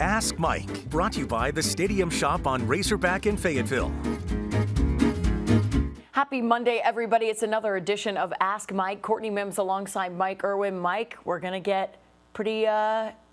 Ask Mike, brought to you by the Stadium Shop on Razorback in Fayetteville. Happy Monday, everybody. It's another edition of Ask Mike. Courtney Mims alongside Mike Irwin. Mike, we're going to get pretty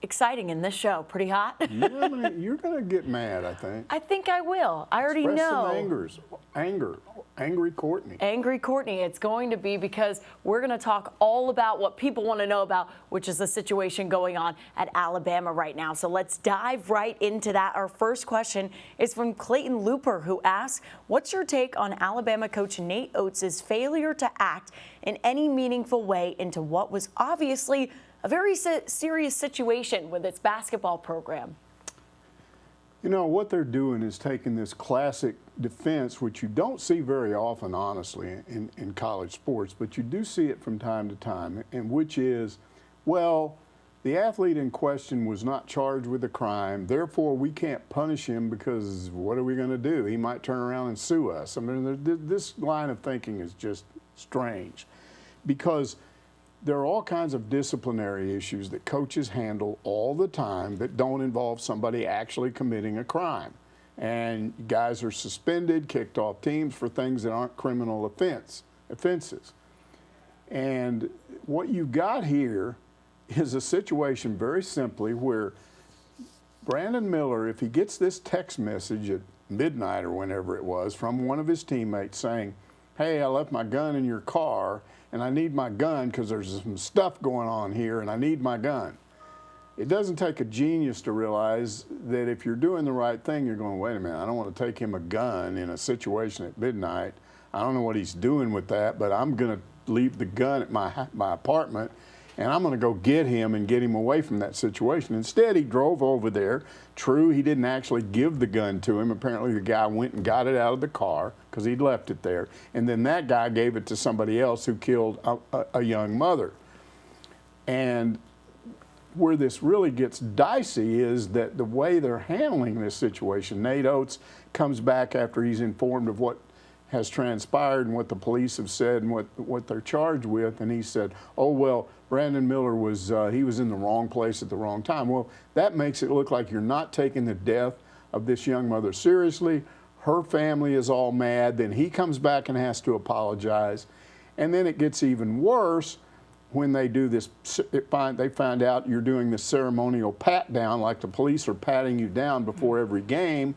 exciting in this show. Pretty hot. Yeah, you're going to get mad, I think. I think I will. I already know. Some anger. Angry Courtney. Angry Courtney. It's going to be because we're going to talk all about what people want to know about, which is the situation going on at Alabama right now. So let's dive right into that. Our first question is from Clayton Looper, who asks, what's your take on Alabama coach Nate Oates' failure to act in any meaningful way into what was obviously a very serious situation with its basketball program? You know, what they're doing is taking this classic defense, which you don't see very often, honestly, in college sports, but you do see it from time to time, and which is, well, the athlete in question was not charged with a crime, therefore we can't punish him because what are we going to do? He might turn around and sue us. I mean, this line of thinking is just strange because there are all kinds of disciplinary issues that coaches handle all the time that don't involve somebody actually committing a crime. And guys are suspended, kicked off teams for things that aren't criminal offenses. And what you got here is a situation very simply where Brandon Miller, if he gets this text message at midnight or whenever it was from one of his teammates saying, hey, I left my gun in your car and I need my gun because there's some stuff going on here and I need my gun. It doesn't take a genius to realize that if you're doing the right thing, you're going, wait a minute, I don't want to take him a gun in a situation at midnight. I don't know what he's doing with that, but I'm going to leave the gun at my apartment and I'm going to go get him and get him away from that situation. Instead, he drove over there. True, he didn't actually give the gun to him. Apparently, the guy went and got it out of the car because he'd left it there. And then that guy gave it to somebody else who killed a young mother. And where this really gets dicey is that the way they're handling this situation, Nate Oates comes back after he's informed of what has transpired and what the police have said and what they're charged with, and he said, oh, well, Brandon Miller was he was in the wrong place at the wrong time. Well, that makes it look like you're not taking the death of this young mother seriously. Her family is all mad. Then he comes back and has to apologize. And then it gets even worse when they do this. They find out you're doing this ceremonial pat down, like the police are patting you down before every game.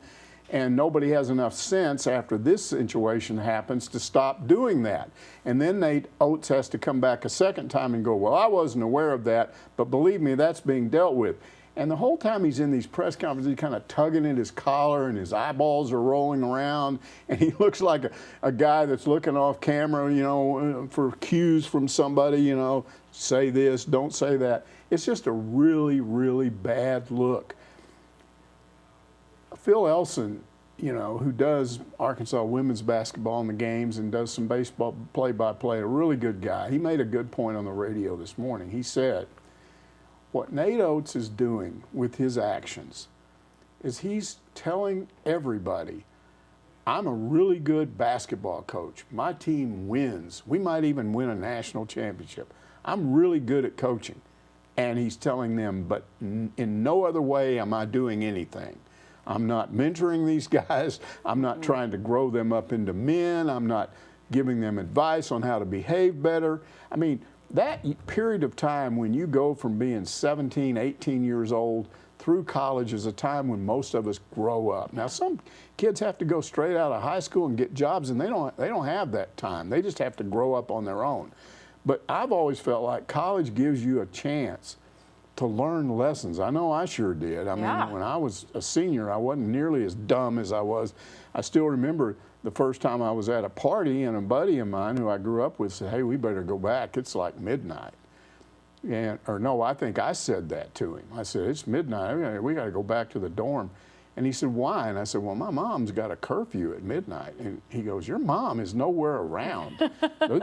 And nobody has enough sense after this situation happens to stop doing that. And then Nate Oates has to come back a second time and go, well, I wasn't aware of that, but believe me, that's being dealt with. And the whole time he's in these press conferences, he's kind of tugging at his collar and his eyeballs are rolling around. And he looks like a guy that's looking off camera, you know, for cues from somebody, you know, say this, don't say that. It's just a really, really bad look. Phil Elson, you know, who does Arkansas women's basketball in the games and does some baseball play-by-play, a really good guy. He made a good point on the radio this morning. He said, what Nate Oates is doing with his actions is he's telling everybody, I'm a really good basketball coach. My team wins. We might even win a national championship. I'm really good at coaching. And he's telling them, but in no other way am I doing anything. I'm not mentoring these guys. I'm not trying to grow them up into men. I'm not giving them advice on how to behave better. I mean, that period of time when you go from being 17, 18 years old through college is a time when most of us grow up. Now, some kids have to go straight out of high school and get jobs, and they don't have that time. They just have to grow up on their own. But I've always felt like college gives you a chance to learn lessons. I know I sure did. I mean, when I was a senior, I wasn't nearly as dumb as I was. I still remember the first time I was at a party and a buddy of mine who I grew up with said, hey, we better go back. It's like midnight. Or no, I think I said that to him. I said, it's midnight. We got to go back to the dorm. And he said, why? And I said, well, my mom's got a curfew at midnight. And he goes, your mom is nowhere around.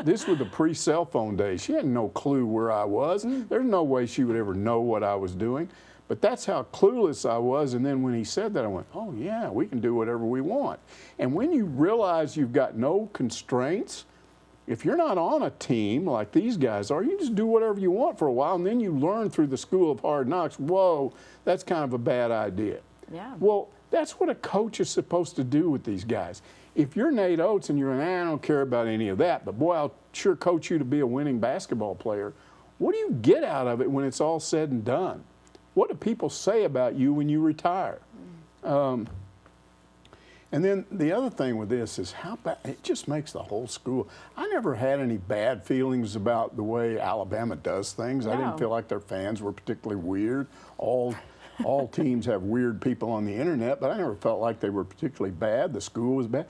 This was the pre-cell phone days. She had no clue where I was. There's no way she would ever know what I was doing. But that's how clueless I was. And then when he said that, I went, oh, yeah, we can do whatever we want. And when you realize you've got no constraints, if you're not on a team like these guys are, you just do whatever you want for a while, and then you learn through the school of hard knocks, whoa, that's kind of a bad idea. Yeah. Well, that's what a coach is supposed to do with these guys. If you're Nate Oates and you're I don't care about any of that, but boy, I'll sure coach you to be a winning basketball player, what do you get out of it when it's all said and done? What do people say about you when you retire? And then the other thing with this is how bad, it just makes the whole school. I never had any bad feelings about the way Alabama does things. I didn't feel like their fans were particularly weird. All teams have weird people on the internet, but I never felt like they were particularly bad. The school was bad.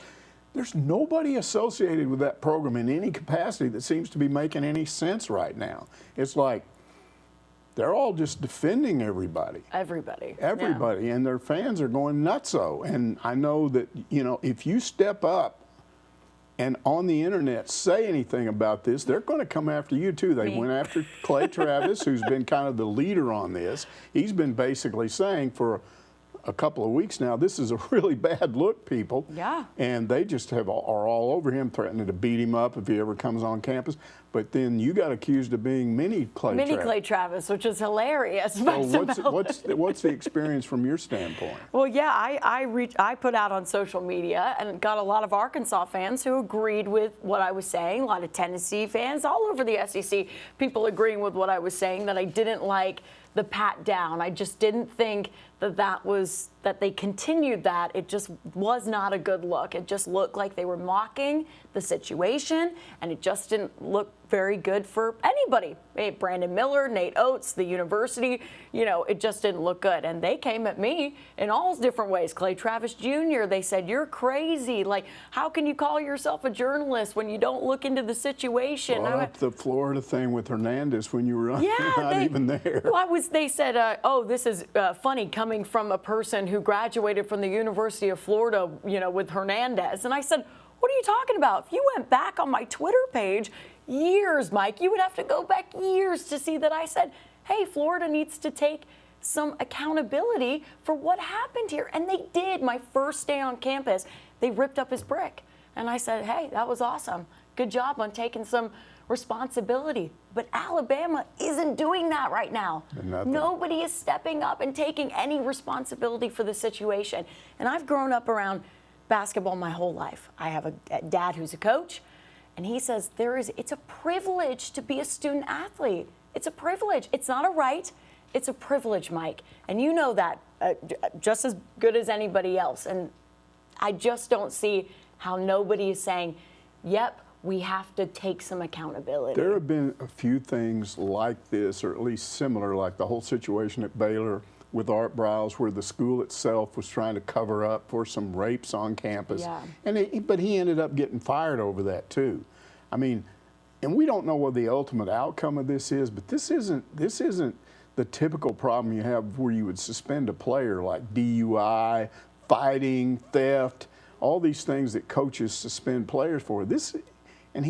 There's nobody associated with that program in any capacity that seems to be making any sense right now. It's like they're all just defending everybody. Everybody. Everybody, and their fans are going nutso. And I know that, you know, if you step up and on the internet say anything about this, they're going to come after you too. They went after Clay Travis, who's been kind of the leader on this. He's been basically saying for a couple of weeks now, this is a really bad look, people. Yeah. And they just are all over him, threatening to beat him up if he ever comes on campus. But then you got accused of being mini Clay Travis. Clay Travis, which is hilarious. So what's the experience from your standpoint? Well, yeah, I put out on social media and got a lot of Arkansas fans who agreed with what I was saying. A lot of Tennessee fans, all over the SEC, people agreeing with what I was saying, that I didn't like the pat down. I just didn't think that they continued that. It just was not a good look. It just looked like they were mocking the situation, and it just didn't look very good for anybody. Hey, Brandon Miller, Nate Oates, the university, you know, it just didn't look good. And they came at me in all different ways. Clay Travis Jr., they said, you're crazy. Like, how can you call yourself a journalist when you don't look into the situation? Brought up the Florida thing with Hernandez when you were not even there. Well, they said, oh, this is funny coming from a person who graduated from the University of Florida, you know, with Hernandez. And I said, what are you talking about? If you went back on my Twitter page years, Mike, you would have to go back years to see that I said, hey, Florida needs to take some accountability for what happened here. And they did. My first day on campus, they ripped up his brick. And I said, hey, that was awesome. Good job on taking some responsibility. But Alabama isn't doing that right now. Nobody is stepping up and taking any responsibility for the situation. And I've grown up around basketball my whole life. I have a dad who's a coach, and he says it's a privilege to be a student athlete. It's a privilege. It's not a right. It's a privilege, Mike. And you know that just as good as anybody else. And I just don't see how nobody is saying, yep, we have to take some accountability. There have been a few things like this, or at least similar, like the whole situation at Baylor with Art Briles, where the school itself was trying to cover up for some rapes on campus. Yeah. But he ended up getting fired over that too. I mean, and we don't know what the ultimate outcome of this is, but this isn't the typical problem you have where you would suspend a player, like DUI, fighting, theft, all these things that coaches suspend players for. And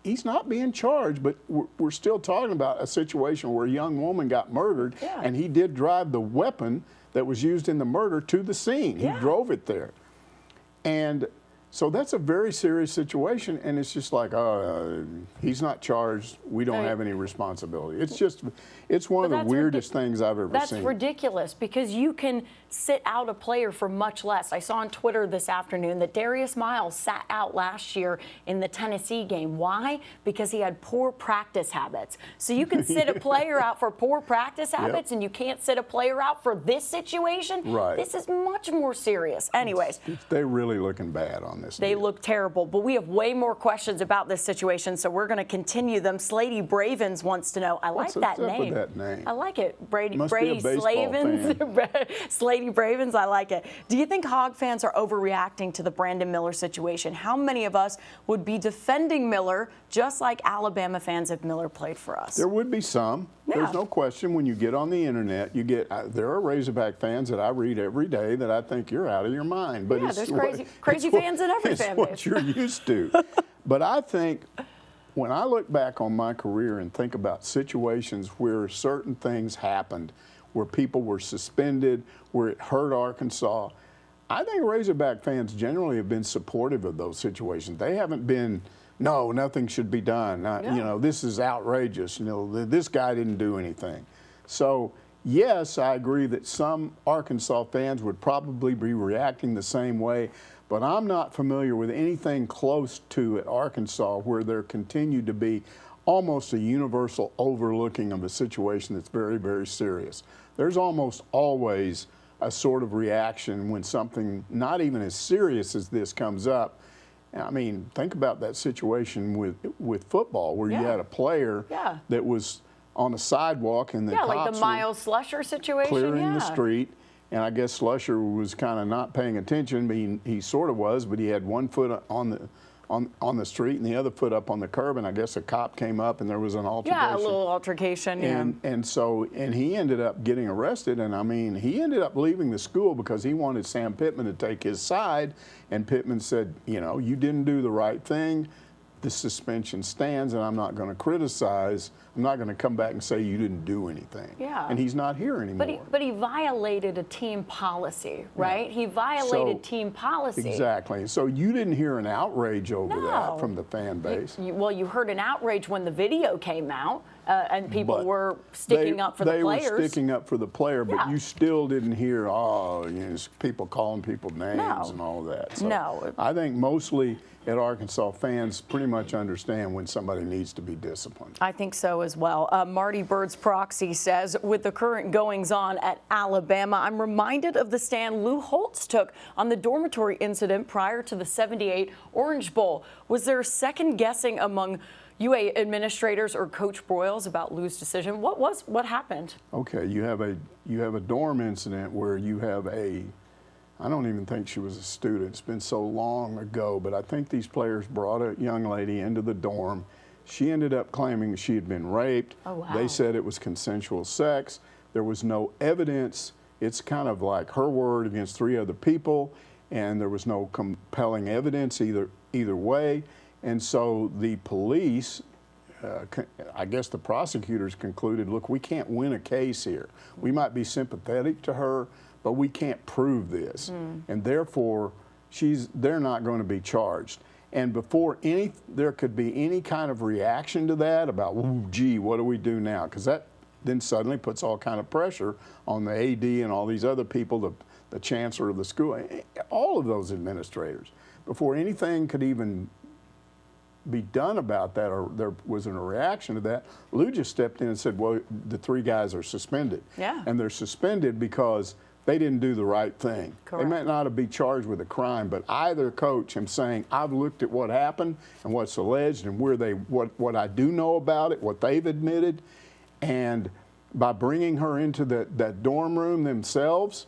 he's not being charged, but we're still talking about a situation where a young woman got murdered, and he did drive the weapon that was used in the murder to the scene. He drove it there. And so that's a very serious situation, and it's just like, he's not charged. We don't have any responsibility. It's one of the weirdest things I've ever seen. That's ridiculous, because you can sit out a player for much less. I saw on Twitter this afternoon that Darius Miles sat out last year in the Tennessee game. Why? Because he had poor practice habits. So you can sit a player out for poor practice habits, and you can't sit a player out for this situation? Right. This is much more serious. Anyways. They're really looking bad on this. They look terrible, but we have way more questions about this situation, so we're going to continue them. Slady Bravens wants to know. What's that up name. With that name? I like it. Brady Slavens. Slady Bravens, I like it. Do you think Hog fans are overreacting to the Brandon Miller situation? How many of us would be defending Miller just like Alabama fans if Miller played for us? There would be some. Yeah. There's no question. When you get on the internet, there are Razorback fans that I read every day that I think you're out of your mind. But there's crazy fans in every fan base. It's what you're used to. But I think when I look back on my career and think about situations where certain things happened, where people were suspended, where it hurt Arkansas, I think Razorback fans generally have been supportive of those situations. They haven't been no, nothing should be done. You know, this is outrageous. You know, this guy didn't do anything. So, yes, I agree that some Arkansas fans would probably be reacting the same way, but I'm not familiar with anything close to at Arkansas where there continued to be almost a universal overlooking of a situation that's very, very serious. There's almost always a sort of reaction when something not even as serious as this comes up. I mean, think about that situation with football where you had a player that was on a sidewalk and the cops like the Miles Slusher situation. Clearing the street. And I guess Slusher was kind of not paying attention. I mean, he sort of was, but he had one foot on the street and the other foot up on the curb. And I guess a cop came up and there was an altercation. Yeah, a little altercation. And so he ended up getting arrested. And I mean, he ended up leaving the school because he wanted Sam Pittman to take his side. And Pittman said, you know, you didn't do the right thing. The suspension stands, and I'm not going to criticize. I'm not going to come back and say you didn't do anything. Yeah. And he's not here anymore. But he violated a team policy, right? Yeah. He violated team policy. Exactly. So you didn't hear an outrage over that from the fan base. Well, you heard an outrage when the video came out, and people were sticking up for the players. They were sticking up for the player, but you still didn't hear, people calling people names and all that. So I think mostly at Arkansas, fans pretty much understand when somebody needs to be disciplined. I think so as well. Marty Bird's proxy says, with the current goings-on at Alabama, I'm reminded of the stand Lou Holtz took on the dormitory incident prior to the '78 Orange Bowl. Was there second-guessing among UA administrators or Coach Broyles about Lou's decision? What happened? Okay, you have a dorm incident where you have I don't even think she was a student. It's been so long ago, but I think these players brought a young lady into the dorm. She ended up claiming she had been raped. Oh, wow. They said it was consensual sex. There was no evidence. It's kind of like her word against 3 other people, and there was no compelling evidence either way. And so the police, I guess the prosecutors concluded, look, we can't win a case here. We might be sympathetic to her, but we can't prove this. And therefore, they're not going to be charged. And before there could be any kind of reaction to that about, ooh, gee, what do we do now? Because that then suddenly puts all kind of pressure on the AD and all these other people, the chancellor of the school, all of those administrators. Before anything could even be done about that, or there wasn't a reaction to that, Lou just stepped in and said, well, the 3 guys are suspended. Yeah. And they're suspended because they didn't do the right thing. Correct. They might not be charged with a crime, but either coach, I'm saying, I've looked at what happened and what's alleged and what I do know about it, what they've admitted, and by bringing her into that dorm room themselves,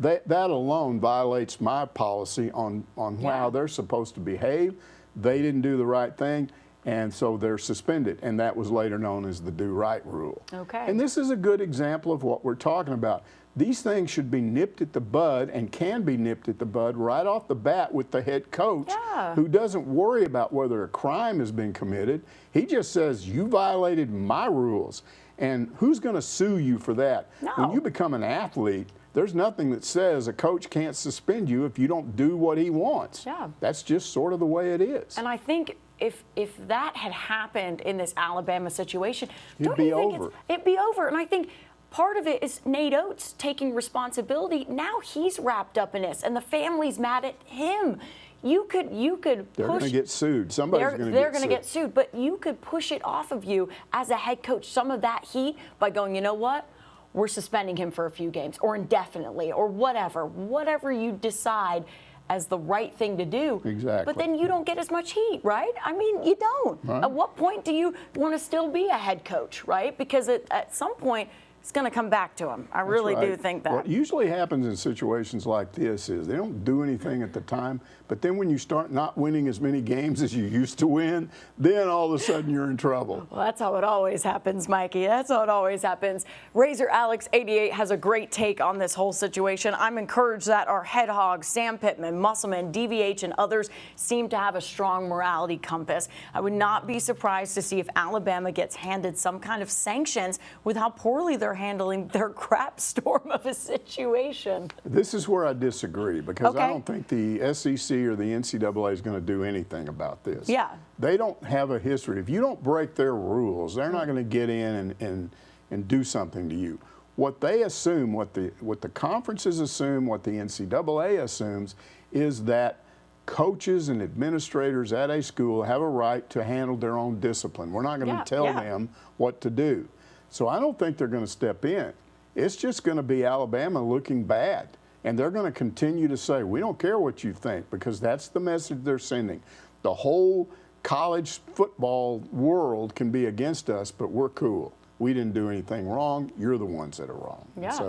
that alone violates my policy on how they're supposed to behave. They didn't do the right thing, and so they're suspended, and that was later known as the do right rule. Okay. And this is a good example of what we're talking about. These things should be nipped at the bud and can be nipped at the bud right off the bat with the head coach who doesn't worry about whether a crime has been committed. He just says, you violated my rules. And who's going to sue you for that? No. When you become an athlete, there's nothing that says a coach can't suspend you if you don't do what he wants. Yeah. That's just sort of the way it is. And I think if that had happened in this Alabama situation, it'd be over. It'd be over. And I think part of it is Nate Oates taking responsibility. Now he's wrapped up in this, and the family's mad at him. You could They're going to get sued. Somebody's going to get sued. They're going to get sued, but you could push it off of you as a head coach, some of that heat, by going, you know what? We're suspending him for a few games or indefinitely or whatever you decide as the right thing to do. Exactly. But then you don't get as much heat, right? I mean, you don't. Right. At what point do you want to still be a head coach, right? Because at some point, it's going to come back to him. I really do think that. What usually happens in situations like this is they don't do anything at the time, but then when you start not winning as many games as you used to win, then all of a sudden you're in trouble. Well, that's how it always happens, Mikey. That's how it always happens. Razor Alex 88 has a great take on this whole situation. I'm encouraged that our head hogs, Sam Pittman, Musselman, DVH, and others seem to have a strong morality compass. I would not be surprised to see if Alabama gets handed some kind of sanctions with how poorly they're they're handling their crap storm of a situation. This is where I disagree because Okay. I don't think the SEC or the NCAA is going to do anything about this. Yeah. They don't have a history. If you don't break their rules, they're not going to get in and do something to you. What they assume, what the conferences assume, what the NCAA assumes is that coaches and administrators at a school have a right to handle their own discipline. We're not going to tell them what to do. So I don't think they're going to step in. It's just going to be Alabama looking bad. And they're going to continue to say, we don't care what you think, because that's the message they're sending. The whole college football world can be against us, but we're cool. We didn't do anything wrong. You're the ones that are wrong. Yeah, So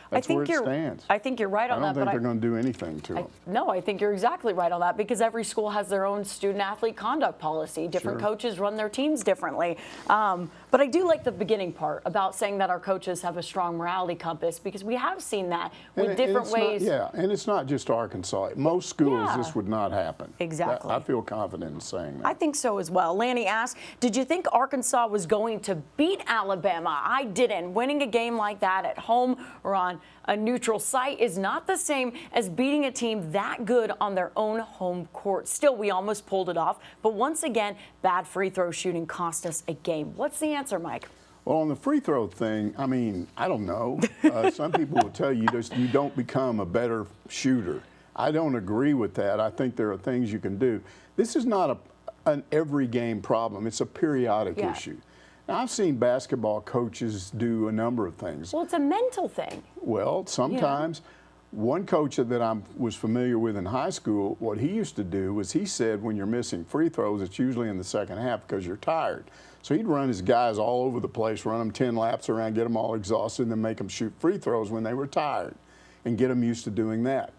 that's where it stands. I think you're right on that. I don't think they're going to do anything to them. No, I think you're exactly right on that, because every school has their own student-athlete conduct policy. Different coaches run their teams differently. But I do like the beginning part about saying that our coaches have a strong morality compass, because we have seen that with different ways. And it's not just Arkansas. Most schools, this would not happen. Exactly. I feel confident in saying that. I think so as well. Lanny asked, did you think Arkansas was going to beat Alabama? I didn't. Winning a game like that at home or on a neutral site is not the same as beating a team that good on their own home court. Still, we almost pulled it off. But once again, bad free throw shooting cost us a game. What's the answer, Mike? Well, on the free throw thing, I mean, I don't know. Some people will tell you you don't become a better shooter. I don't agree with that. I think there are things you can do. This is not an every game problem. It's a periodic issue. Now, I've seen basketball coaches do a number of things. Well, it's a mental thing. Well, sometimes. One coach that I was familiar with in high school, what he used to do was he said when you're missing free throws, it's usually in the second half because you're tired. So he'd run his guys all over the place, run them 10 laps around, get them all exhausted, and then make them shoot free throws when they were tired and get them used to doing that.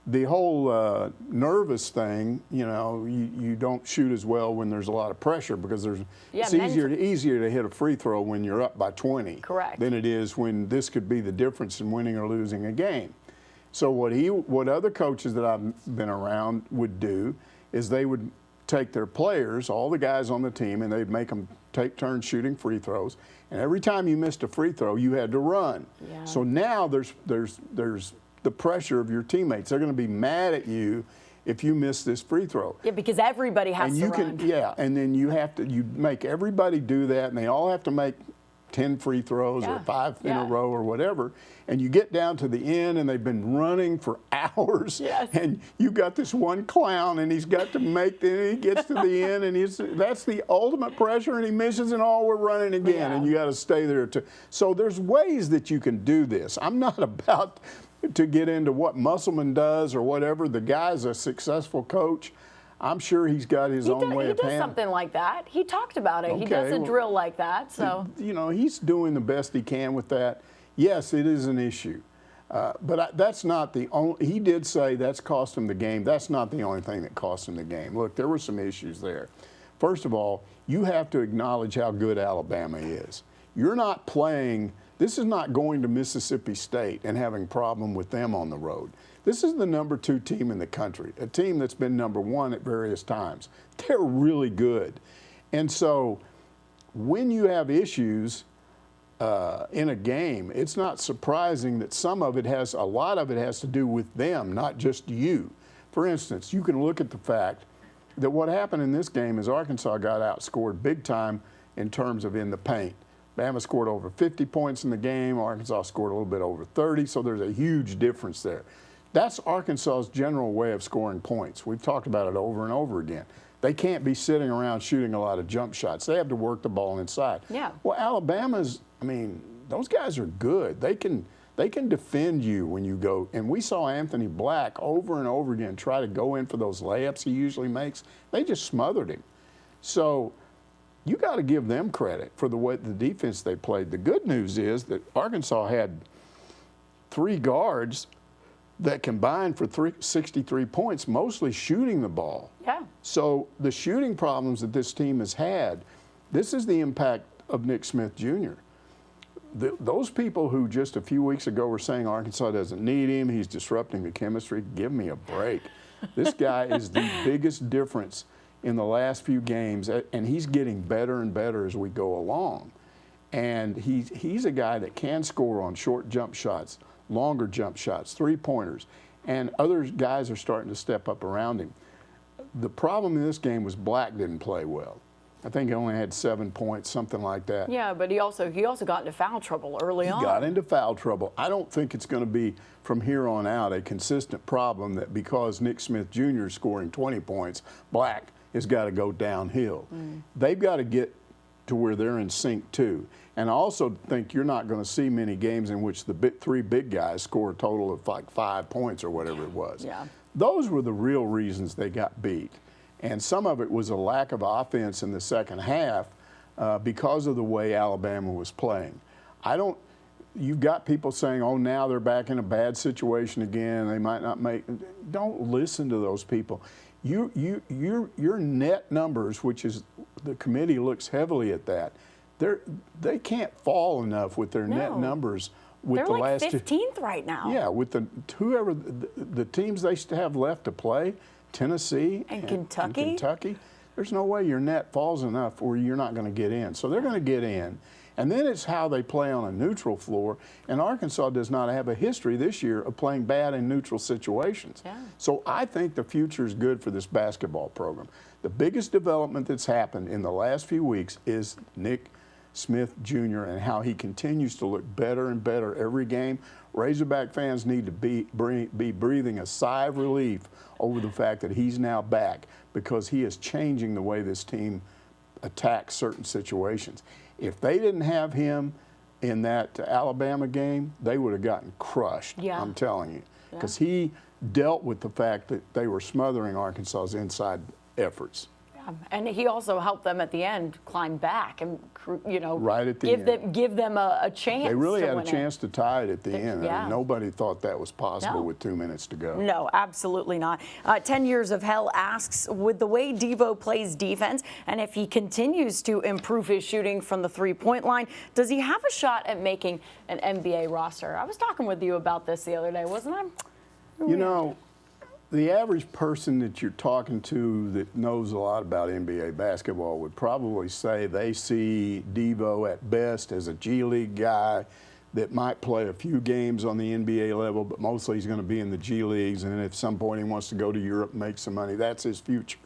The whole nervous thing, you don't shoot as well when there's a lot of pressure, because it's easier to hit a free throw when you're up by 20 than it is when this could be the difference in winning or losing a game. So what other coaches that I've been around would do is they would take their players, all the guys on the team, and they'd make them take turns shooting free throws. And every time you missed a free throw, you had to run. Yeah. So now there's the pressure of your teammates. They're going to be mad at you if you miss this free throw. Yeah, because everybody has to run. And then you make everybody do that, and they all have to make 10 free throws or 5 in a row or whatever, and you get down to the end and they've been running for hours, and you got this one clown and he's got to he gets to the end, and that's the ultimate pressure, and he misses, and we're running again, and you got to stay there so there's ways that you can do this. I'm not about to get into what Musselman does or whatever. The guy's a successful coach. I'm sure he's got his own way of handling. He does something like that. He talked about it. Okay, he does a drill like that. So he's doing the best he can with that. Yes, it is an issue, but that's not the only. He did say that's cost him the game. That's not the only thing that cost him the game. Look, there were some issues there. First of all, you have to acknowledge how good Alabama is. You're not playing. This is not going to Mississippi State and having a problem with them on the road. This is the number 2 team in the country, a team that's been number 1 at various times. They're really good. And so when you have issues in a game, it's not surprising that a lot of it has to do with them, not just you. For instance, you can look at the fact that what happened in this game is Arkansas got outscored big time in terms of in the paint. Bama scored over 50 points in the game. Arkansas scored a little bit over 30, so there's a huge difference there. That's Arkansas's general way of scoring points. We've talked about it over and over again. They can't be sitting around shooting a lot of jump shots. They have to work the ball inside. Yeah. Well, those guys are good. They can defend you when you go. And we saw Anthony Black over and over again try to go in for those layups he usually makes. They just smothered him. So you got to give them credit for the defense they played. The good news is that Arkansas had 3 guards that combined for 63 points, mostly shooting the ball. Yeah. So the shooting problems that this team has had, this is the impact of Nick Smith Jr. Those people who just a few weeks ago were saying Arkansas doesn't need him, he's disrupting the chemistry, give me a break. This guy is the biggest difference in the last few games, and he's getting better and better as we go along. And he's a guy that can score on short jump shots, longer jump shots, three-pointers, and other guys are starting to step up around him. The problem in this game was Black didn't play well. I think he only had 7 points, something like that. Yeah, but he also got into foul trouble early on. He got into foul trouble. I don't think it's going to be from here on out a consistent problem that because Nick Smith Jr. is scoring 20 points, Black has got to go downhill. They've got to get to where they're in sync too. And I also think you're not going to see many games in which the three big guys score a total of like 5 points or whatever it was. Yeah. Those were the real reasons they got beat. And some of it was a lack of offense in the second half because of the way Alabama was playing. You've got people saying, oh, now they're back in a bad situation again. They might not make. Don't listen to those people. Your net numbers, which is the committee looks heavily at that, they can't fall enough with their net numbers. With they're the like last 15th right now. Yeah, with the teams they have left to play, Tennessee and Kentucky. There's no way your net falls enough where you're not going to get in. So they're going to get in. And then it's how they play on a neutral floor. And Arkansas does not have a history this year of playing bad in neutral situations. Yeah. So I think the future is good for this basketball program. The biggest development that's happened in the last few weeks is Nick Smith Jr. and how he continues to look better and better every game. Razorback fans need to be breathing a sigh of relief over the fact that he's now back because he is changing the way this team attacks certain situations. If they didn't have him in that Alabama game, they would have gotten crushed, I'm telling you, because he dealt with the fact that they were smothering Arkansas's inside efforts. And he also helped them at the end climb back and, right at the end. give them a chance. They really to had a win chance to tie it at the end. Yeah. I mean, nobody thought that was possible with 2 minutes to go. No, absolutely not. 10 Years of Hell asks, with the way Devo plays defense, and if he continues to improve his shooting from the three-point line, does he have a shot at making an NBA roster? I was talking with you about this the other day, wasn't I? You know, the average person that you're talking to that knows a lot about NBA basketball would probably say they see Devo at best as a G League guy that might play a few games on the NBA level, but mostly he's going to be in the G Leagues, and at some point he wants to go to Europe and make some money. That's his future.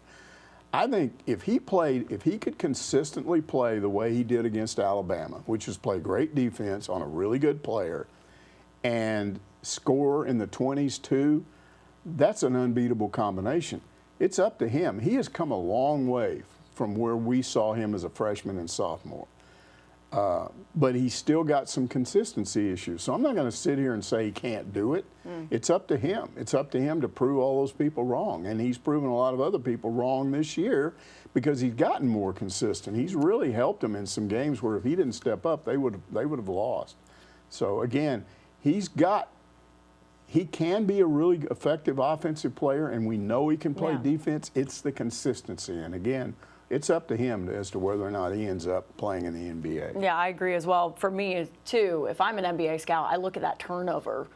I think if he could consistently play the way he did against Alabama, which is play great defense on a really good player, and score in the 20s too, that's an unbeatable combination. It's up to him. He has come a long way from where we saw him as a freshman and sophomore. But he's still got some consistency issues. So I'm not going to sit here and say he can't do it. It's up to him. It's up to him to prove all those people wrong. And he's proven a lot of other people wrong this year because he's gotten more consistent. He's really helped them in some games where if he didn't step up, they would have lost. So again, he can be a really effective offensive player, and we know he can play defense. It's the consistency. And again, it's up to him as to whether or not he ends up playing in the NBA. Yeah, I agree as well. For me, too, if I'm an NBA scout, I look at that turnover,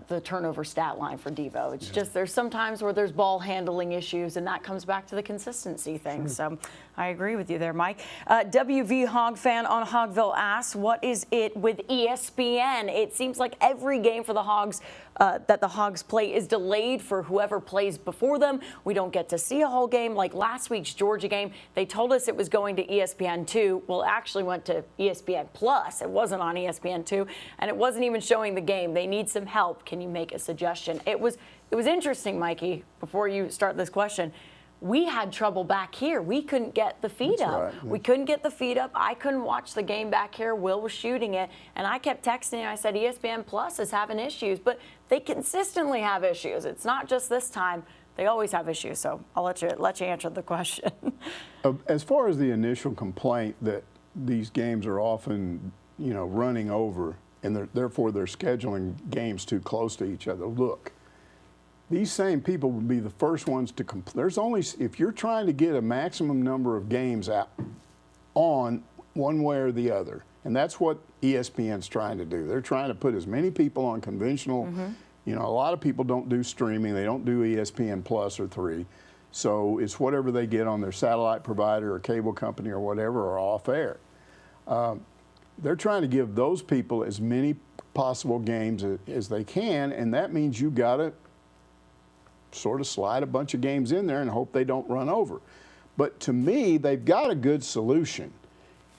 the turnover stat line for Devo. It's just there's some times where there's ball handling issues, and that comes back to the consistency thing. So I agree with you there, Mike. WV Hog fan on Hogville asks, what is it with ESPN? It seems like every game for the Hogs that the Hogs play is delayed for whoever plays before them. We don't get to see a whole game. Like last week's Georgia game, they told us it was going to ESPN2. Well, it actually went to ESPN Plus. It wasn't on ESPN2, and it wasn't even showing the game. They need some help. Can you make a suggestion? It was interesting, Mikey, before you start this question. We had trouble back here. We couldn't get the feed up. Right. We couldn't get the feed up. I couldn't watch the game back here. Will was shooting it, and I kept texting. I said ESPN Plus is having issues, but they consistently have issues. It's not just this time. They always have issues. So I'll let you answer the question. As far as the initial complaint that these games are often, running over, and therefore they're scheduling games too close to each other. Look. These same people would be the first ones to complain. If you're trying to get a maximum number of games out on one way or the other, and that's what ESPN's trying to do. They're trying to put as many people on conventional, a lot of people don't do streaming. They don't do ESPN Plus or 3. So it's whatever they get on their satellite provider or cable company or whatever or off air. they're trying to give those people as many possible games as they can, and that means you got to sort of slide a bunch of games in there and hope they don't run over. But to me, they've got a good solution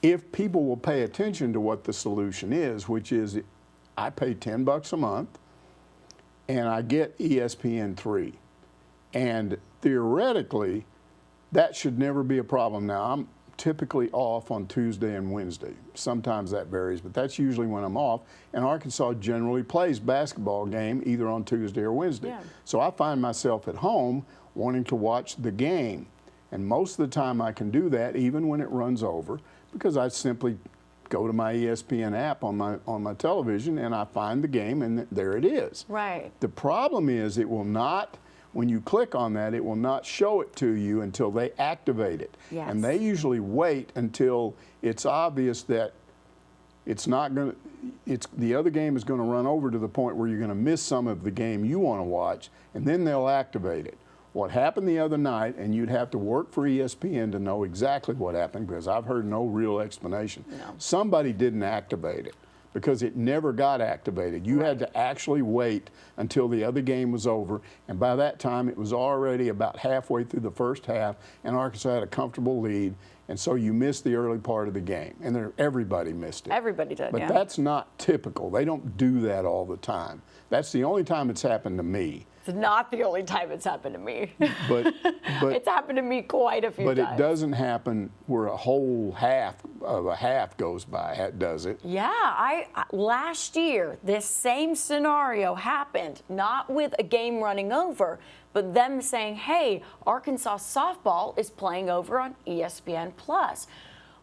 if people will pay attention to what the solution is, which is I pay $10 a month and I get ESPN3. And theoretically, that should never be a problem. Now, I'm typically off on Tuesday and Wednesday. Sometimes that varies, but that's usually when I'm off. And Arkansas generally plays basketball game either on Tuesday or Wednesday. Yeah. So I find myself at home wanting to watch the game. And most of the time I can do that even when it runs over, because I simply go to my ESPN app on my television and I find the game and there it is. Right. The problem is it will not, when you click on that, it will not show it to you until they activate it. Yes. And they usually wait until it's obvious that it's not going to, the other game is going to run over to the point where you're going to miss some of the game you want to watch, and then they'll activate it. What happened the other night, and you'd have to work for ESPN to know exactly what happened because I've heard no real explanation. No. Somebody didn't activate it because it never got activated. You had to actually wait until the other game was over, and by that time it was already about halfway through the first half, and Arkansas had a comfortable lead, and so you missed the early part of the game, and everybody missed it. Everybody did, But yeah. that's not typical. They don't do that all the time. That's the only time it's happened to me. It's not the only time it's happened to me. But It's happened to me quite a few but times. it doesn't happen where a whole half of a half goes by, does it? Yeah, last year, this same scenario happened, not with a game running over, but them saying, hey, Arkansas softball is playing over on ESPN+.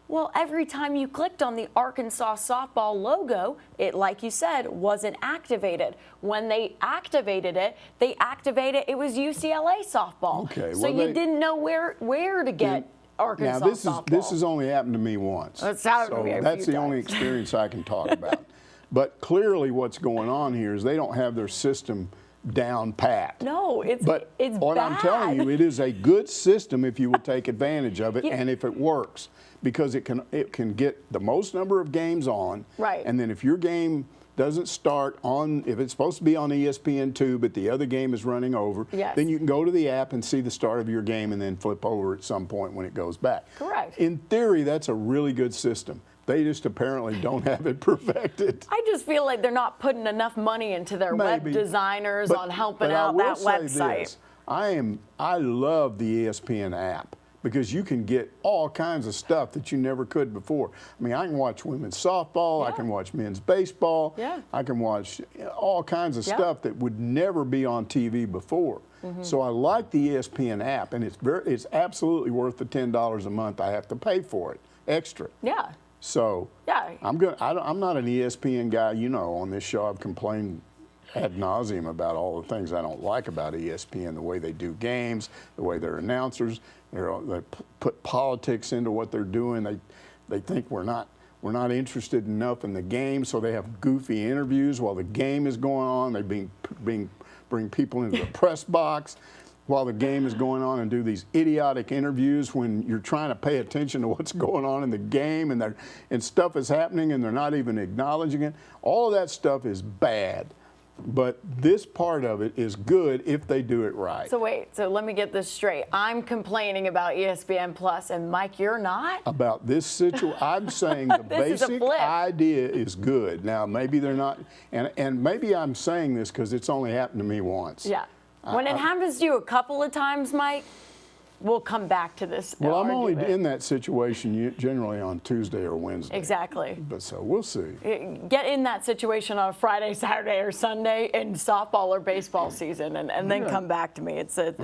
Well, every time you clicked on the Arkansas softball logo, it, like you said, wasn't activated. When they activated it, it was UCLA softball. Okay, so well, you didn't know where to get Arkansas Now softball. this has only happened to me once. It's happened to me a That's few the only times. experience I can talk about. But clearly, what's going on here is they don't have their system down pat. No, it's But what bad. I'm telling you, it is a good system if you will take advantage of it Yeah. and if it works, because it can get the most number of games on. Right. And then if your game doesn't start on, if it's supposed to be on ESPN2, but the other game is running over, Yes. then you can go to the app and see the start of your game and then flip over at some point when it goes back. Correct. In theory, that's a really good system. They just apparently don't have it perfected. I just feel like they're not putting enough money into their web Maybe. designers on helping but I out will that say website. this. I love the ESPN app because you can get all kinds of stuff that you never could before. I mean, I can watch women's softball, I Yeah. can watch men's baseball, Yeah. I can watch all kinds of Yeah. stuff that would never be on TV before. So I like the ESPN app, and it's absolutely worth the $10 a month I have to pay for it extra. Yeah. So Yeah. I'm not an ESPN guy. You know, on this show I've complained ad nauseum about all the things I don't like about ESPN, the way they do games, the way their announcers, they put politics into what they're doing. They think we're not interested enough in the game, so they have goofy interviews while the game is going on. They bring people into the press box while the game is going on and do these idiotic interviews when you're trying to pay attention to what's going on in the game and stuff is happening and they're not even acknowledging it. All of that stuff is bad. But this part of it is good if they do it right. So wait, so let me get this straight. I'm complaining about ESPN Plus, and Mike, you're not? About this situation, I'm saying the This is a basic flip. idea is good. Now, maybe they're not, and maybe I'm saying this because it's only happened to me once. Yeah. When it happens to you a couple of times, Mike, we'll come back to this. Well, I'm only argument. in that situation generally on Tuesday or Wednesday. Exactly. But so we'll see. Get in that situation on a Friday, Saturday, or Sunday in softball or baseball season, and then Yeah. come back to me. It's Okay,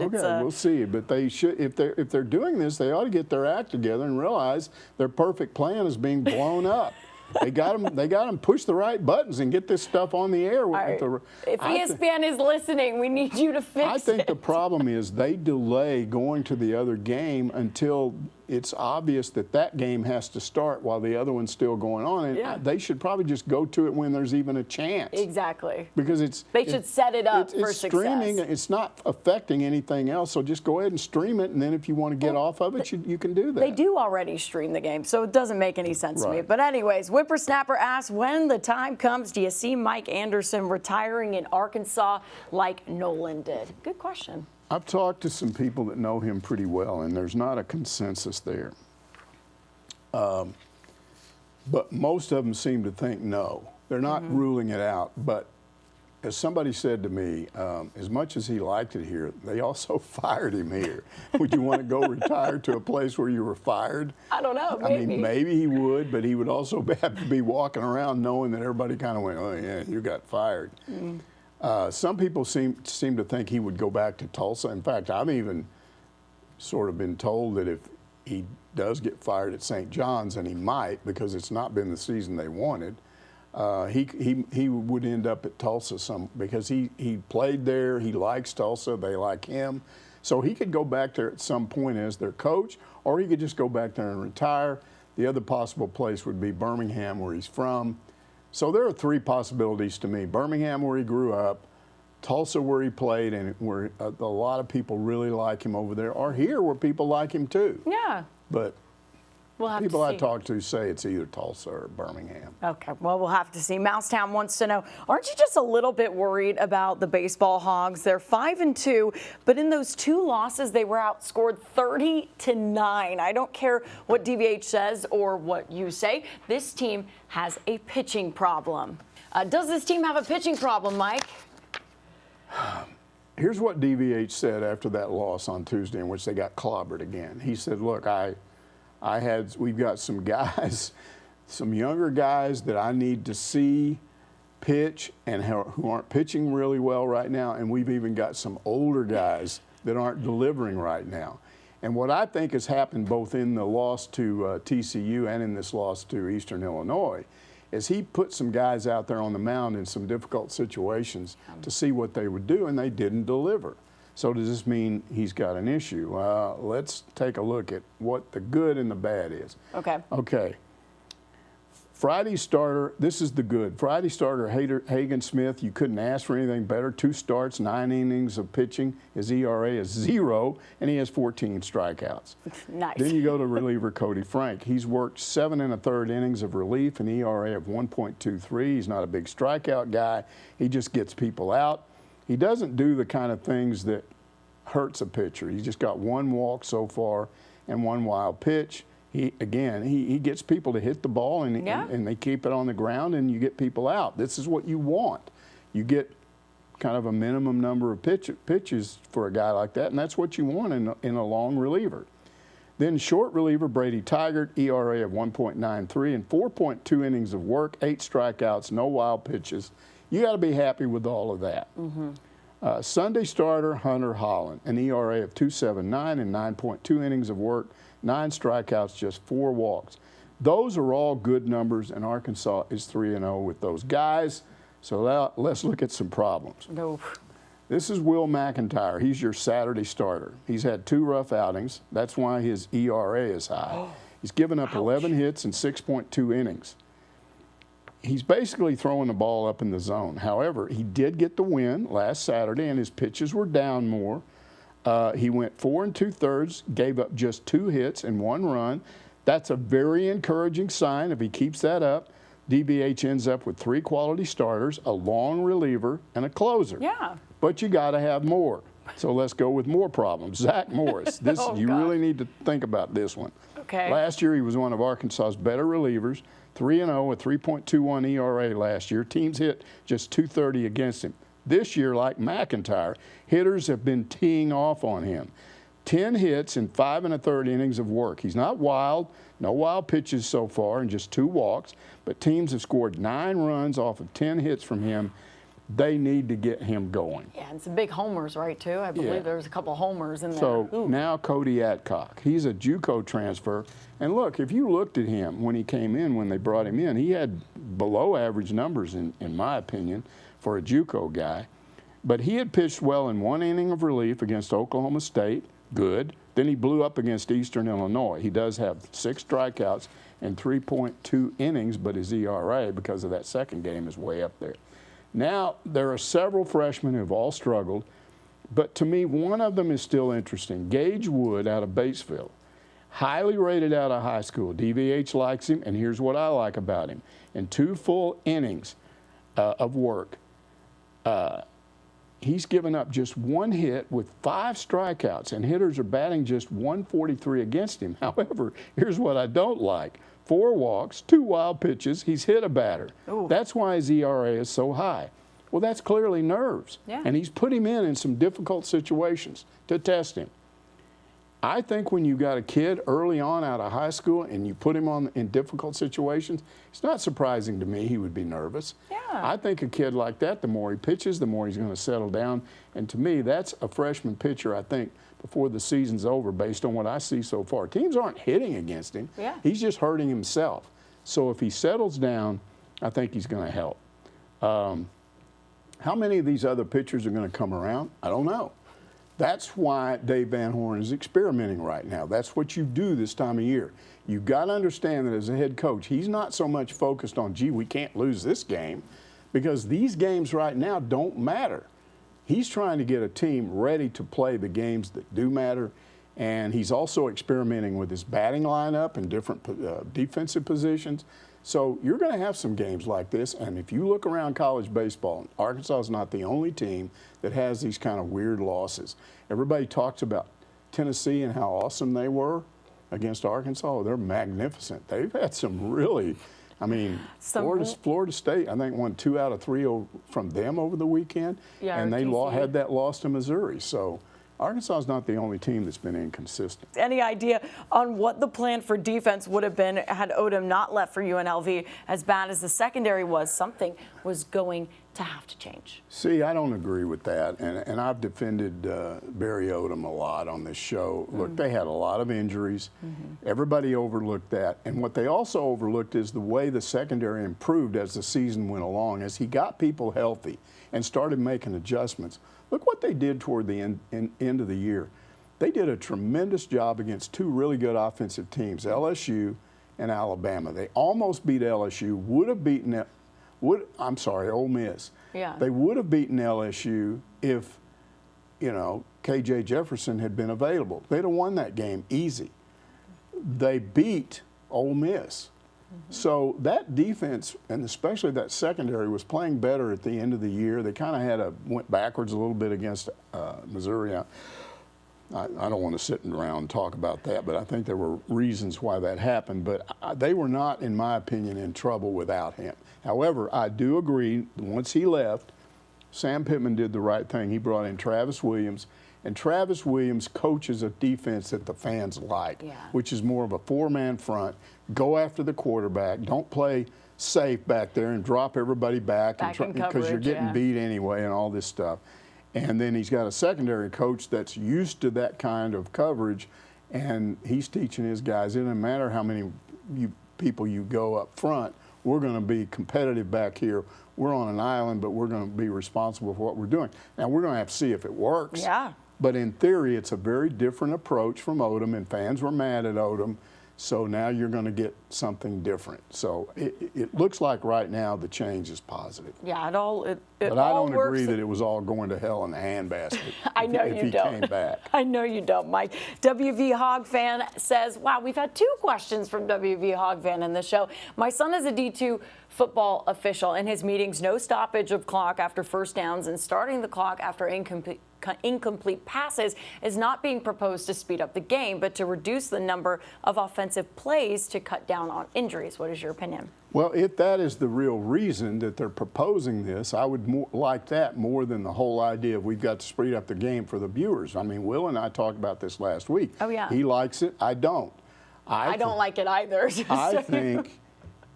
we'll see. But they should, if they're doing this, they ought to get their act together and realize their perfect plan is being blown up. They got them push the right buttons and get this stuff on the air. All right. If I thi- ESPN is listening, we need you to fix I think it. the problem is they delay going to the other game until it's obvious that game has to start while the other one's still going on, and they should probably just go to it when there's even a chance. Exactly. Because they should set it up for it's success. Streaming. It's not affecting anything else, so just go ahead and stream it, and then if you want to get off of it, you can do that. They do already stream the game, so it doesn't make any sense to me. But anyways, Whippersnapper asks, when the time comes, do you see Mike Anderson retiring in Arkansas like Nolan did? Good question. I've talked to some people that know him pretty well, and there's not a consensus there. But most of them seem to think no. They're not ruling it out. But as somebody said to me, as much as he liked it here, they also fired him here. Would you want to go retire to a place where you were fired? I don't know. Maybe. I mean, maybe he would, but he would also have to be walking around knowing that everybody kind of went, oh, yeah, you got fired. Some people seem to think he would go back to Tulsa. In fact, I've even sort of been told that if he does get fired at St. John's, and he might because it's not been the season they wanted, he would end up at Tulsa because he played there. He likes Tulsa. They like him. So he could go back there at some point as their coach, or he could just go back there and retire. The other possible place would be Birmingham, where he's from. So there are three possibilities to me. Birmingham, where he grew up, Tulsa, where he played, and where a lot of people really like him over there, or here, where people like him too. Yeah. But we'll have people to see. I talk to say it's either Tulsa or Birmingham. Okay, well, we'll have to see. Mousetown wants to know, aren't you just a little bit worried about the baseball Hogs? They're 5-2, but in those 2 losses, they were outscored 30-9. I don't care what DVH says or what you say. This team has a pitching problem. Does this team have a pitching problem, Mike? Here's what DVH said after that loss on Tuesday, in which they got clobbered again. He said, look, we've got some guys, some younger guys that I need to see pitch and who aren't pitching really well right now, and we've even got some older guys that aren't delivering right now. And what I think has happened both in the loss to TCU and in this loss to Eastern Illinois is he put some guys out there on the mound in some difficult situations to see what they would do, and they didn't deliver. So does this mean he's got an issue? Let's take a look at what the good and the bad is. Okay. Okay. Friday starter, this is the good. Friday starter, Hagen Smith, you couldn't ask for anything better. 2 starts, 9 innings of pitching. His ERA is 0, and he has 14 strikeouts. Nice. Then you go to reliever Cody Frank. He's worked 7 1/3 innings of relief, an ERA of 1.23. He's not a big strikeout guy. He just gets people out. He doesn't do the kind of things that hurts a pitcher. He's just got 1 walk so far and 1 wild pitch. He gets people to hit the ball, and they keep it on the ground, and you get people out. This is what you want. You get kind of a minimum number of pitches for a guy like that, and that's what you want in a long reliever. Then short reliever Brady Tigert, ERA of 1.93 and 4.2 innings of work, 8 strikeouts, no wild pitches. You got to be happy with all of that. Sunday starter Hunter Holland, an ERA of 2.79 and 9.2 innings of work, 9 strikeouts, just 4 walks. Those are all good numbers, and Arkansas is 3-0 with those guys. So let's look at some problems. No. This is Will McIntyre. He's your Saturday starter. He's had 2 rough outings. That's why his ERA is high. He's given up 11 hits in 6.2 innings. He's basically throwing the ball up in the zone. However, he did get the win last Saturday, and his pitches were down more. He went 4 2/3, gave up just 2 hits and 1 run. That's a very encouraging sign. If he keeps that up, DVH ends up with 3 quality starters, a long reliever, and a closer. Yeah. But you got to have more. So let's go with more problems. Zach Morris. You really need to think about this one. Okay. Last year, he was one of Arkansas's better relievers, 3-0, a 3.21 ERA last year. Teams hit just 230 against him. This year, like McIntyre, hitters have been teeing off on him. 10 hits in 5 1/3 innings of work. He's not wild, no wild pitches so far, and just 2 walks, but teams have scored 9 runs off of 10 hits from him. They need to get him going. Yeah, and some big homers, right, too? I believe there was a couple homers in there. So now Cody Adcock. He's a JUCO transfer. And look, if you looked at him when he came in, when they brought him in, he had below average numbers, in my opinion, for a JUCO guy. But he had pitched well in 1 inning of relief against Oklahoma State, good. Then he blew up against Eastern Illinois. He does have 6 strikeouts and 3.2 innings, but his ERA, because of that second game, is way up there. Now, there are several freshmen who have all struggled, but to me, one of them is still interesting. Gage Wood out of Batesville, highly rated out of high school. DVH likes him, and here's what I like about him. In 2 full innings of work, he's given up just 1 hit with 5 strikeouts, and hitters are batting just 143 against him. However, here's what I don't like. 4 walks, 2 wild pitches, he's hit a batter. Ooh. That's why his ERA is so high. Well, that's clearly nerves. Yeah. And he's put him in some difficult situations to test him. I think when you got a kid early on out of high school and you put him in difficult situations, it's not surprising to me he would be nervous. Yeah. I think a kid like that, the more he pitches, the more he's going to settle down. And to me, that's a freshman pitcher, I think, before the season's over, based on what I see so far. Teams aren't hitting against him. Yeah. He's just hurting himself. So if he settles down, I think he's going to help. How many of these other pitchers are going to come around? I don't know. That's why Dave Van Horn is experimenting right now. That's what you do this time of year. You've got to understand that as a head coach, he's not so much focused on, gee, we can't lose this game, because these games right now don't matter. He's trying to get a team ready to play the games that do matter, and he's also experimenting with his batting lineup and different defensive positions. So you're going to have some games like this, and if you look around college baseball, Arkansas is not the only team that has these kind of weird losses. Everybody talks about Tennessee and how awesome they were against Arkansas. They're magnificent. They've had some really, I mean, Florida State, I think, won 2 out of 3 from them over the weekend, yeah, and they had that loss to Missouri. So Arkansas is not the only team that's been inconsistent. Any idea on what the plan for defense would have been had Odom not left for UNLV? As bad as the secondary was, something was going to have to change. See, I don't agree with that, and I've defended Barry Odom a lot on this show. Look, they had a lot of injuries. Everybody overlooked that, and what they also overlooked is the way the secondary improved as the season went along, as he got people healthy and started making adjustments. Look what they did toward the end of the year. They did a tremendous job against 2 really good offensive teams, LSU and Alabama. They almost beat LSU, Ole Miss. Yeah. They would have beaten LSU if, K.J. Jefferson had been available. They'd have won that game easy. They beat Ole Miss. So that defense, and especially that secondary, was playing better at the end of the year. They kind of went backwards a little bit against Missouri. I don't want to sit around and talk about that, but I think there were reasons why that happened. But they were not, in my opinion, in trouble without him. However, I do agree, once he left, Sam Pittman did the right thing. He brought in Travis Williams. And Travis Williams coaches a defense that the fans like, which is more of a 4-man front. Go after the quarterback. Don't play safe back there and drop everybody back because you're getting beat anyway and all this stuff. And then he's got a secondary coach that's used to that kind of coverage, and he's teaching his guys, it doesn't matter how many people you go up front, we're going to be competitive back here. We're on an island, but we're going to be responsible for what we're doing. Now, we're going to have to see if it works. Yeah. But in theory, it's a very different approach from Odom, and fans were mad at Odom. So now you're going to get something different. So it looks like right now the change is positive. Yeah, but I don't agree that it was all going to hell in a handbasket. I know you don't. Came back. I know you don't, Mike. WV Hog fan says, wow, we've had 2 questions from WV Hog fan in the show. My son is a D2 football official. In his meetings, no stoppage of clock after first downs and starting the clock after incomplete passes is not being proposed to speed up the game, but to reduce the number of offensive plays to cut down on injuries. What is your opinion? Well, if that is the real reason that they're proposing this, I would like that more than the whole idea of we've got to speed up the game for the viewers. I mean, Will and I talked about this last week. Oh, yeah. He likes it. I don't. I don't like it either. I think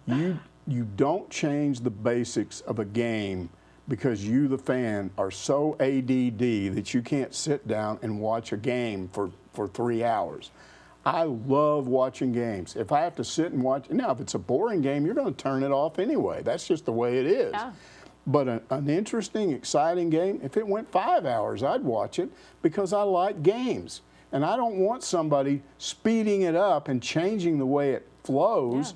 you don't change the basics of a game because you, the fan, are so ADD that you can't sit down and watch a game for 3 hours. I love watching games. If I have to sit and watch, now if it's a boring game, you're going to turn it off anyway. That's just the way it is. Yeah. But an interesting, exciting game, if it went 5 hours, I'd watch it because I like games. And I don't want somebody speeding it up and changing the way it flows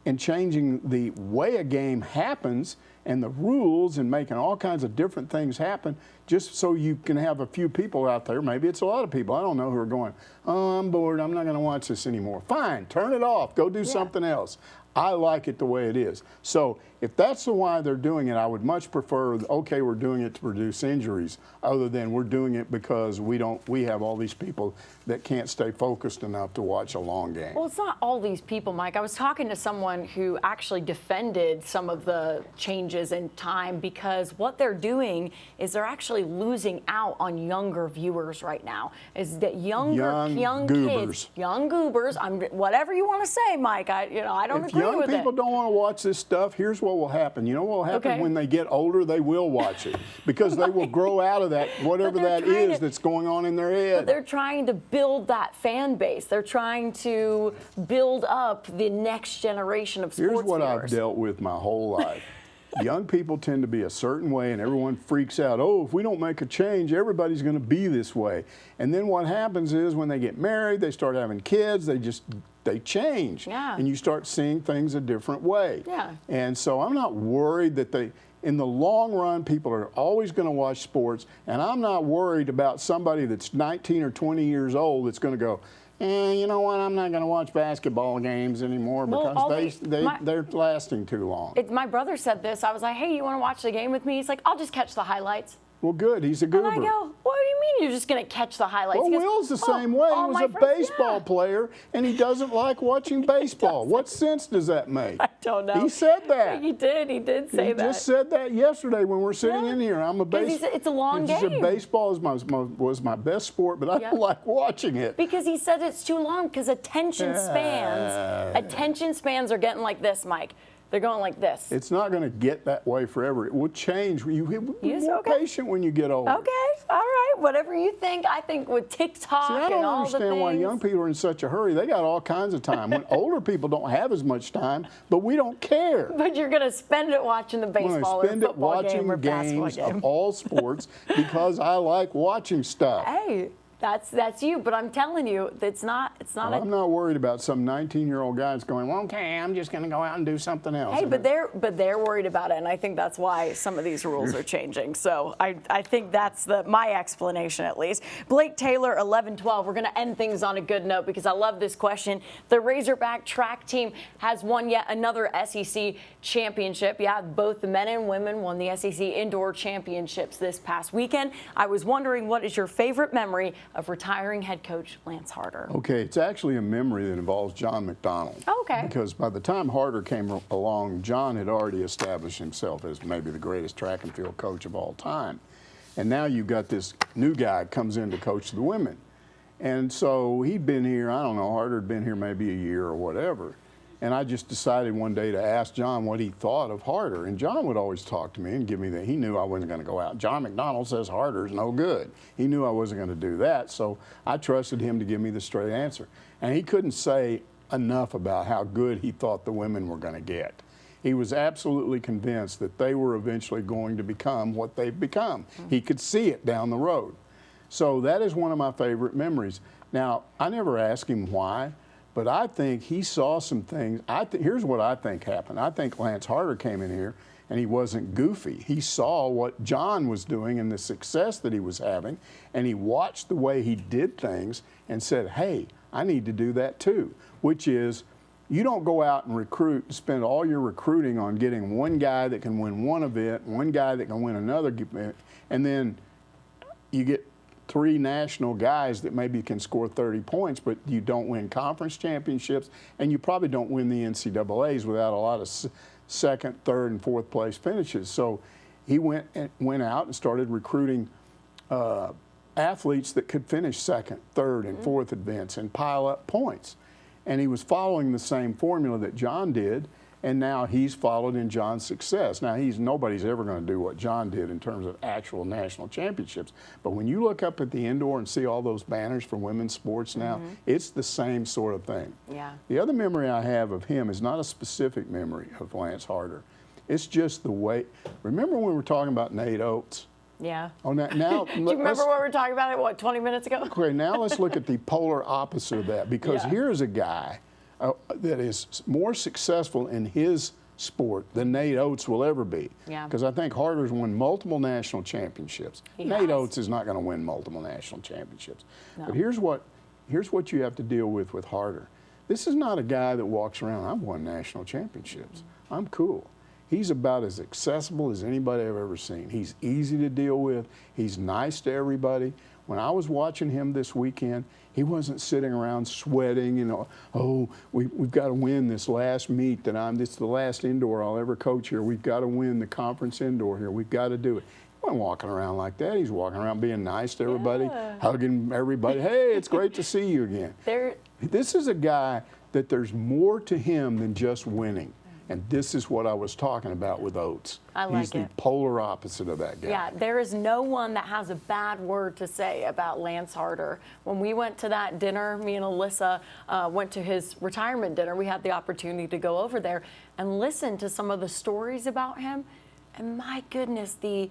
and changing the way a game happens and the rules and making all kinds of different things happen just so you can have a few people out there, maybe it's a lot of people, I don't know, who are going, oh, I'm bored, I'm not going to watch this anymore. Fine, turn it off, go do something else. I like it the way it is. So if that's the why they're doing it, I would much prefer, okay, we're doing it to reduce injuries, other than we're doing it because we have all these people that can't stay focused enough to watch a long game. Well, it's not all these people, Mike. I was talking to someone who actually defended some of the changes in time because what they're doing is they're actually losing out on younger viewers right now. Is that young goobers. kids, young goobers, whatever you want to say, Mike. I don't agree with it. If young people don't want to watch this stuff, here's what will happen. You know what will happen when they get older? They will watch it because they will grow out of that, whatever that is that's going on in their head. But they're trying to build that fan base. They're trying to build up the next generation of sports Here's what viewers. I've dealt with my whole life. Young people tend to be a certain way, and everyone freaks out. Oh, if we don't make a change, everybody's going to be this way. And then what happens is when they get married, they start having kids, they change. Yeah. And you start seeing things a different way. Yeah. And so I'm not worried that in the long run, people are always going to watch sports, and I'm not worried about somebody that's 19 or 20 years old that's going to go, you know what, I'm not going to watch basketball games anymore because they're lasting too long. My brother said this. I was like, hey, you want to watch the game with me? He's like, I'll just catch the highlights. Well, good. He's a goober. And I go, what do you mean you're just going to catch the highlights? Well, Will's the same way. He was a baseball player, and he doesn't like watching baseball. What sense does that make? I don't know. He said that. He did say that. He just said that yesterday when we're sitting in here. I'm a baseball. It's a long game. He said baseball was my best sport, but I don't like watching it. Because he said it's too long because attention spans are getting like this, Mike. They're going like this. It's not going to get that way forever. It will change. You'll be more patient when you get older. Okay, all right. Whatever you think. I think with TikTok I and don't all the things. understand why young people are in such a hurry. They got all kinds of time. When older people don't have as much time, but we don't care. But you're going to spend it watching the baseball or football game or basketball game. Of all sports because I like watching stuff. Hey. That's you, but I'm telling you, it's not. I'm not worried about some 19-year-old guy that's going, well, okay, I'm just going to go out and do something else. Hey, but they're worried about it, and I think that's why some of these rules are changing. So I think that's my explanation at least. Blake Taylor, 11-12. We're going to end things on a good note because I love this question. The Razorback track team has won yet another SEC championship. Yeah, both the men and women won the SEC indoor championships this past weekend. I was wondering, what is your favorite memory of retiring head coach Lance Harder? Okay, it's actually a memory that involves John McDonald. Okay. Because by the time Harder came along, John had already established himself as maybe the greatest track and field coach of all time. And now you've got this new guy comes in to coach the women. And so he'd been here, I don't know, Harder had been here maybe a year or whatever. And I just decided one day to ask John what he thought of Harder. And John would always talk to me and give me he knew I wasn't going to go out. John McDonald says Harder's no good. He knew I wasn't going to do that. So I trusted him to give me the straight answer. And he couldn't say enough about how good he thought the women were going to get. He was absolutely convinced that they were eventually going to become what they've become. He could see it down the road. So that is one of my favorite memories. Now, I never asked him why. But I think he saw some things. Here's what I think happened. I think Lance Harder came in here and he wasn't goofy. He saw what John was doing and the success that he was having, and he watched the way he did things and said, hey, I need to do that too, which is you don't go out and recruit and spend all your recruiting on getting one guy that can win one event, one guy that can win another event, and then you get 3 national guys that maybe can score 30 points, but you don't win conference championships, and you probably don't win the NCAAs without a lot of second, third, and fourth place finishes. So he went out and started recruiting athletes that could finish second, third, and fourth events and pile up points. And he was following the same formula that John did, and now he's followed in John's success. Now, nobody's ever going to do what John did in terms of actual national championships. But when you look up at the indoor and see all those banners for women's sports now, it's the same sort of thing. Yeah. The other memory I have of him is not a specific memory of Lance Harder. It's just the way. Remember when we were talking about Nate Oates? Yeah. Oh, now Do you remember what we were talking about? What, 20 minutes ago? Okay, now let's look at the polar opposite of that, because Yeah. here's a guy that is more successful in his sport than Nate Oates will ever be. Yeah. Because I think Harder's won multiple national championships. He Nate has. Oates is not going to win multiple national championships. No. But here's what you have to deal with Harder. This is not a guy that walks around, I've won national championships. I'm cool. He's about as accessible as anybody I've ever seen. He's easy to deal with. He's nice to everybody. When I was watching him this weekend, he wasn't sitting around sweating, we've got to win this last meet this is the last indoor I'll ever coach here. We've got to win the conference indoor here. We've got to do it. He wasn't walking around like that. He's walking around being nice to everybody, hugging everybody. Hey, it's great to see you again. This is a guy that there's more to him than just winning. And this is what I was talking about with Oates. I like He's the it. polar opposite of that guy. Yeah, there is no one that has a bad word to say about Lance Harder. When we went to that dinner, me and Alyssa went to his retirement dinner. We had the opportunity to go over there and listen to some of the stories about him. And my goodness, the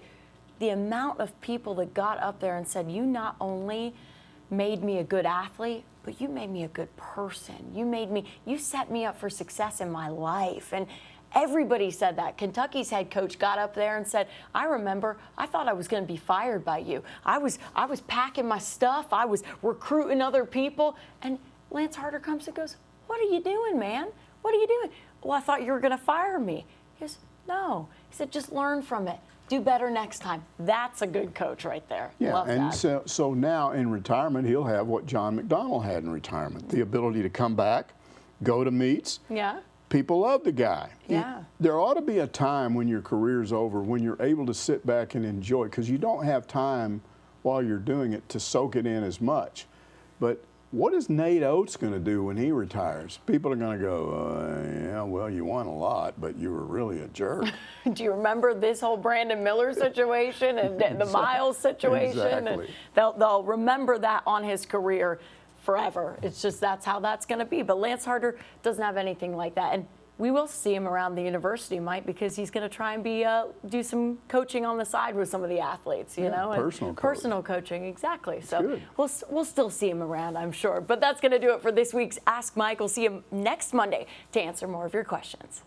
amount of people that got up there and said, you not only made me a good athlete, but you made me a good person. You set me up for success in my life. And everybody said that. Kentucky's head coach got up there and said, I remember, I thought I was going to be fired by you. I was packing my stuff. I was recruiting other people. And Lance Harder comes and goes, what are you doing, man? What are you doing? Well, I thought you were going to fire me. He goes, no. He said, just learn from it. Do better next time. That's a good coach right there. Yeah, Love and that. so now in retirement, he'll have what John McDonnell had in retirement, the ability to come back, go to meets. Yeah. People love the guy. Yeah. There ought to be a time when your career's over when you're able to sit back and enjoy it, because you don't have time while you're doing it to soak it in as much. But what is Nate Oates going to do when he retires? People are going to go, yeah, well, you won a lot, but you were really a jerk. Do you remember this whole Brandon Miller situation and the Miles situation? Exactly. And they'll remember that on his career forever. It's just that's how that's going to be. But Lance Harder doesn't have anything like that. And we will see him around the university, Mike, because he's going to try and do some coaching on the side with some of the athletes, you know? Personal coaching. Personal coaching, exactly. So good. we'll still see him around, I'm sure. But that's going to do it for this week's Ask Mike. We'll see him next Monday to answer more of your questions.